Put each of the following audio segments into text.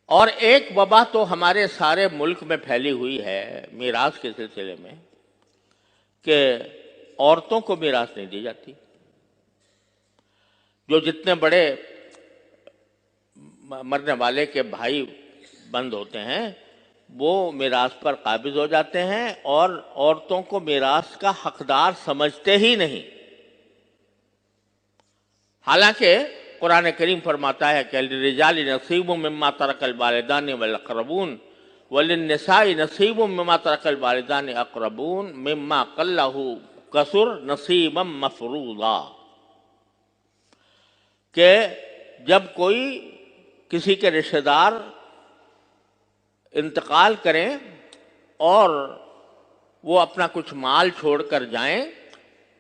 اور ایک وبا تو ہمارے سارے ملک میں پھیلی ہوئی ہے میراث کے سلسلے میں کہ عورتوں کو میراث نہیں دی جاتی. جو جتنے بڑے مرنے والے کے بھائی بند ہوتے ہیں وہ میراث پر قابض ہو جاتے ہیں اور عورتوں کو میراث کا حقدار سمجھتے ہی نہیں. حالانکہ قرآن کریم فرماتا ہے کہ للرجال نصیب مما ترک الوالدان والاقربون وللنساء نصیب مما ترک الوالدان اقربون مما قل کثر نصیبا مفروضا. کہ جب کوئی کسی کے رشتہ دار انتقال کریں اور وہ اپنا کچھ مال چھوڑ کر جائیں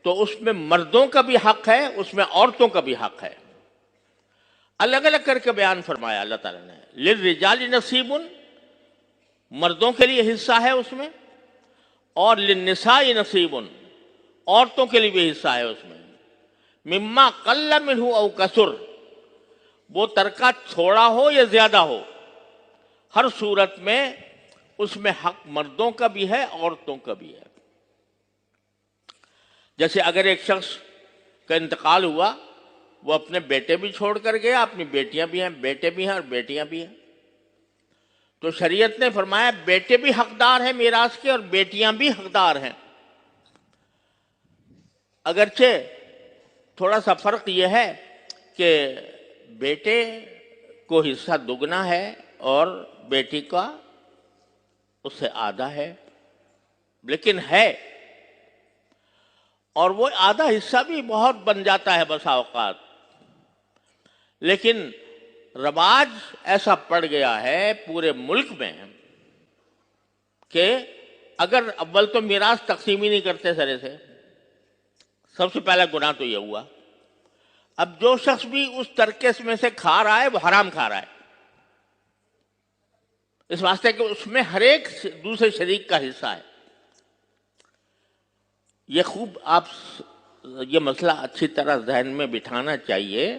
تو اس میں مردوں کا بھی حق ہے، اس میں عورتوں کا بھی حق ہے. الگ الگ کر کے بیان فرمایا اللہ تعالیٰ نے. للرجال نصیب، مردوں کے لیے حصہ ہے اس میں، اور للنساء نصیب، عورتوں کے لیے بھی حصہ ہے اس میں. مما قل منہ او کثر، وہ ترکہ تھوڑا ہو یا زیادہ ہو، ہر صورت میں اس میں حق مردوں کا بھی ہے عورتوں کا بھی ہے. جیسے اگر ایک شخص کا انتقال ہوا، وہ اپنے بیٹے بھی چھوڑ کر گیا، اپنی بیٹیاں بھی ہیں، بیٹے بھی ہیں اور بیٹیاں بھی ہیں، تو شریعت نے فرمایا بیٹے بھی حقدار ہیں میراث کے اور بیٹیاں بھی حقدار ہیں. اگرچہ تھوڑا سا فرق یہ ہے کہ بیٹے کو حصہ دگنا ہے اور بیٹی کا اس سے آدھا ہے، لیکن ہے. اور وہ آدھا حصہ بھی بہت بن جاتا ہے بسا اوقات. لیکن رواج ایسا پڑ گیا ہے پورے ملک میں کہ اگر اول تو میراث تقسیم ہی نہیں کرتے سرے سے، سب سے پہلا گناہ تو یہ ہوا. اب جو شخص بھی اس ترکے میں سے کھا رہا ہے وہ حرام کھا رہا ہے، اس واسطے کہ اس میں ہر ایک دوسرے شریک کا حصہ ہے. یہ خوب آپ یہ مسئلہ اچھی طرح ذہن میں بٹھانا چاہیے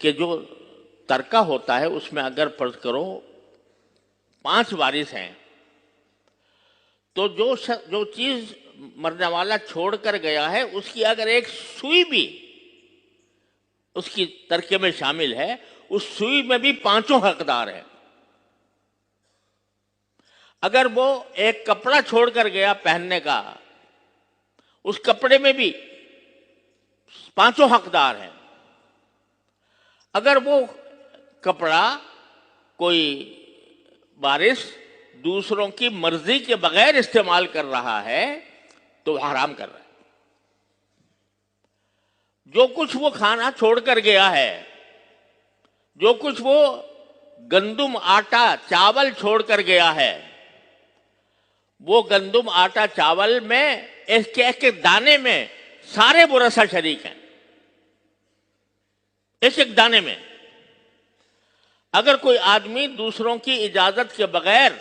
کہ جو ترکہ ہوتا ہے اس میں اگر فرض کرو 5 وارث ہیں تو جو چیز مرنے والا چھوڑ کر گیا ہے اس کی اگر ایک سوئی بھی اس کی ترکے میں شامل ہے، اس سوئی میں بھی 5 حقدار ہیں. اگر وہ ایک کپڑا چھوڑ کر گیا پہننے کا، اس کپڑے میں بھی 5 حقدار ہیں. اگر وہ کپڑا کوئی وارث دوسروں کی مرضی کے بغیر استعمال کر رہا ہے تو وہ حرام کر رہا ہے. جو کچھ وہ کھانا چھوڑ کر گیا ہے، جو کچھ وہ گندم آٹا چاول چھوڑ کر گیا ہے، وہ گندم آٹا چاول میں ایک ایک دانے میں سارے ورثہ شریک ہیں. ایک ایک دانے میں اگر کوئی آدمی دوسروں کی اجازت کے بغیر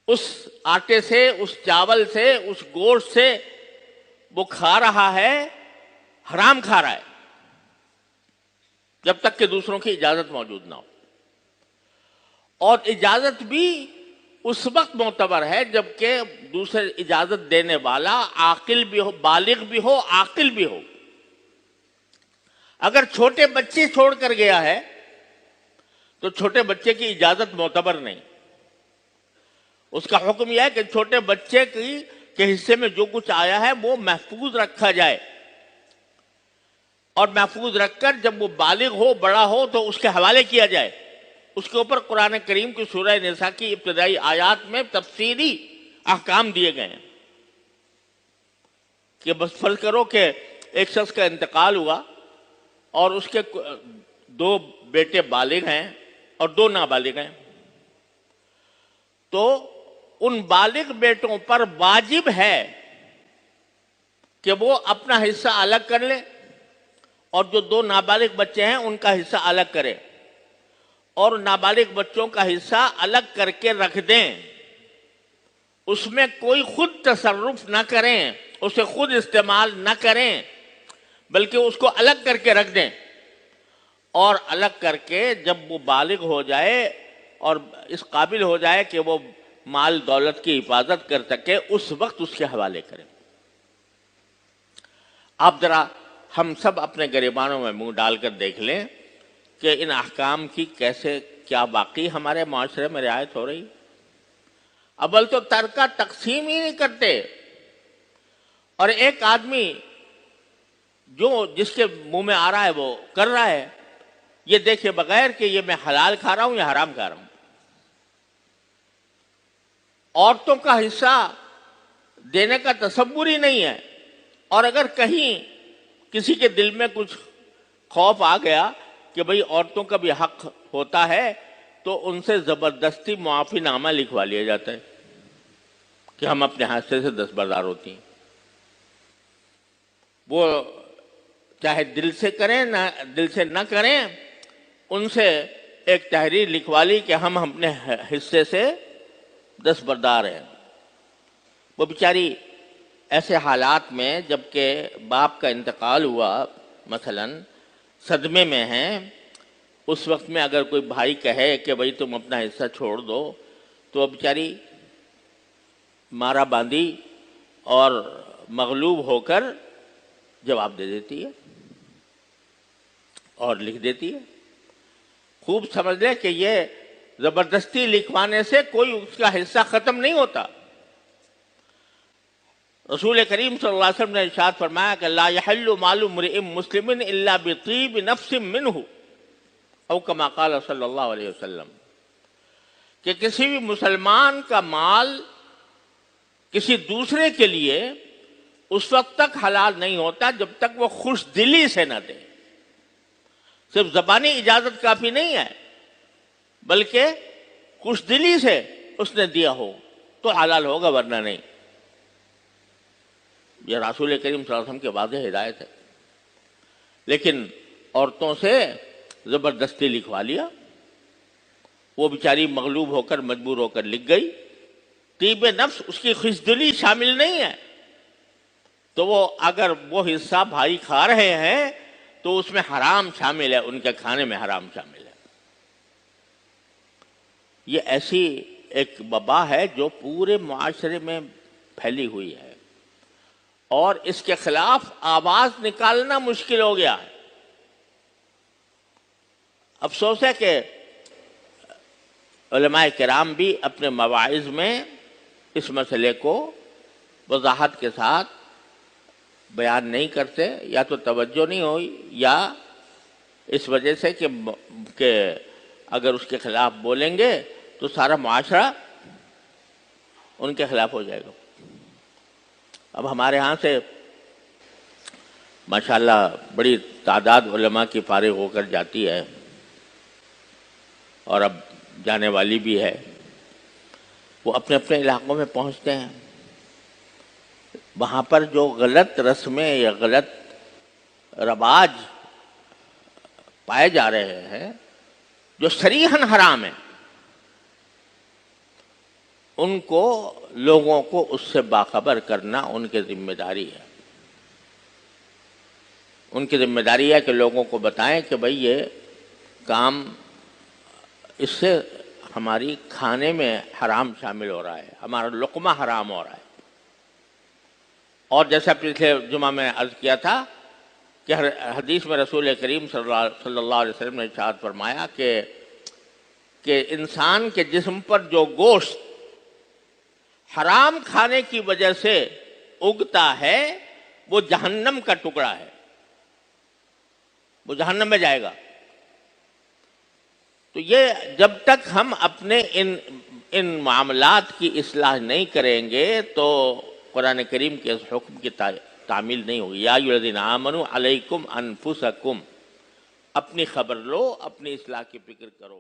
اس آٹے سے، اس چاول سے، اس گوشت سے وہ کھا رہا ہے، حرام کھا رہا ہے جب تک کہ دوسروں کی اجازت موجود نہ ہو. اور اجازت بھی اس وقت معتبر ہے جبکہ دوسرے اجازت دینے والا عاقل بھی ہو، بالغ بھی ہو، عاقل بھی ہو. اگر چھوٹے بچے چھوڑ کر گیا ہے تو چھوٹے بچے کی اجازت معتبر نہیں. اس کا حکم یہ ہے کہ چھوٹے بچے کے حصے میں جو کچھ آیا ہے وہ محفوظ رکھا جائے، اور محفوظ رکھ کر جب وہ بالغ ہو، بڑا ہو تو اس کے حوالے کیا جائے. اس کے اوپر قرآن کریم کی سورہ نساء کی ابتدائی آیات میں تفصیلی احکام دیے گئے ہیں کہ بس فرض کرو کہ ایک شخص کا انتقال ہوا اور اس کے 2 بیٹے بالغ ہیں اور 2 نابالغ ہیں، تو ان بالغ بیٹوں پر واجب ہے کہ وہ اپنا حصہ الگ کر لیں اور جو 2 نابالغ بچے ہیں ان کا حصہ الگ کریں، اور نابالغ بچوں کا حصہ الگ کر کے رکھ دیں. اس میں کوئی خود تصرف نہ کریں، اسے خود استعمال نہ کریں، بلکہ اس کو الگ کر کے رکھ دیں. اور الگ کر کے جب وہ بالغ ہو جائے اور اس قابل ہو جائے کہ وہ مال دولت کی حفاظت کر سکے، اس وقت اس کے حوالے کریں۔ آپ ذرا ہم سب اپنے گریبانوں میں منہ ڈال کر دیکھ لیں کہ ان احکام کی کیسے، کیا واقعی ہمارے معاشرے میں رعایت ہو رہی؟ اول تو ترکہ تقسیم ہی نہیں کرتے، اور ایک آدمی جو جس کے منہ میں آ رہا ہے وہ کر رہا ہے، یہ دیکھے بغیر کہ یہ میں حلال کھا رہا ہوں یا حرام کھا رہا ہوں۔ عورتوں کا حصہ دینے کا تصور ہی نہیں ہے، اور اگر کہیں کسی کے دل میں کچھ خوف آ گیا کہ بھئی عورتوں کا بھی حق ہوتا ہے، تو ان سے زبردستی معافی نامہ لکھوا لیا جاتا ہے کہ ہم اپنے حصے سے دستبردار ہوتی ہیں۔ وہ چاہے دل سے کریں نہ دل سے نہ کریں، ان سے ایک تحریر لکھوا لی کہ ہم اپنے حصے سے دستبردار ہیں۔ وہ بیچاری ایسے حالات میں جب کہ باپ کا انتقال ہوا مثلاً، صدمے میں ہیں، اس وقت میں اگر کوئی بھائی کہے کہ بھئی تم اپنا حصہ چھوڑ دو، تو وہ بیچاری مارا باندھی اور مغلوب ہو کر جواب دے دیتی ہے اور لکھ دیتی ہے۔ خوب سمجھ لے کہ یہ زبردستی لکھوانے سے کوئی اس کا حصہ ختم نہیں ہوتا۔ رسول کریم صلی اللہ علیہ وسلم نے ارشاد فرمایا کہ لا يحل مال امرئ مسلم الا بطیب نفس منہ، او کما قال صلی اللہ علیہ وسلم، کہ کسی بھی مسلمان کا مال کسی دوسرے کے لیے اس وقت تک حلال نہیں ہوتا جب تک وہ خوش دلی سے نہ دے۔ صرف زبانی اجازت کافی نہیں ہے، بلکہ خوش دلی سے اس نے دیا ہو تو حلال ہوگا، ورنہ نہیں۔ یہ رسول کریم صلی اللہ علیہ وسلم کی واضح ہدایت ہے، لیکن عورتوں سے زبردستی لکھوا لیا۔ وہ بیچاری مغلوب ہو کر مجبور ہو کر لکھ گئی۔ طیب نفس اس کی خوشدلی شامل نہیں ہے، تو وہ اگر وہ حصہ بھائی کھا رہے ہیں تو اس میں حرام شامل ہے، ان کے کھانے میں حرام شامل ہے۔ یہ ایسی ایک وبا ہے جو پورے معاشرے میں پھیلی ہوئی ہے، اور اس کے خلاف آواز نکالنا مشکل ہو گیا ہے۔ افسوس ہے کہ علماء کرام بھی اپنے مواعظ میں اس مسئلے کو وضاحت کے ساتھ بیان نہیں کرتے، یا تو توجہ نہیں ہوئی، یا اس وجہ سے کہ اگر اس کے خلاف بولیں گے تو سارا معاشرہ ان کے خلاف ہو جائے گا۔ اب ہمارے ہاں سے ماشاءاللہ بڑی تعداد علماء کی فارغ ہو کر جاتی ہے، اور اب جانے والی بھی ہے۔ وہ اپنے اپنے علاقوں میں پہنچتے ہیں، وہاں پر جو غلط رسمیں یا غلط رواج پائے جا رہے ہیں جو صریحاً حرام ہیں، ان کو لوگوں کو اس سے باخبر کرنا ان کی ذمہ داری ہے۔ ان کی ذمہ داری ہے کہ لوگوں کو بتائیں کہ بھئی یہ کام، اس سے ہماری کھانے میں حرام شامل ہو رہا ہے، ہمارا لقمہ حرام ہو رہا ہے۔ اور جیسا پچھلے جمعہ میں عرض کیا تھا کہ حدیث میں رسول کریم صلی اللہ علیہ وسلم نے ارشاد فرمایا کہ انسان کے جسم پر جو گوشت حرام کھانے کی وجہ سے اگتا ہے وہ جہنم کا ٹکڑا ہے، وہ جہنم میں جائے گا۔ تو یہ جب تک ہم اپنے ان معاملات کی اصلاح نہیں کریں گے تو قرآن کریم کے اس حکم کی تعمیل نہیں ہوگی۔ یا ایھا الذین آمنوا علیکم انفسکم، اپنی خبر لو، اپنی اصلاح کی فکر کرو۔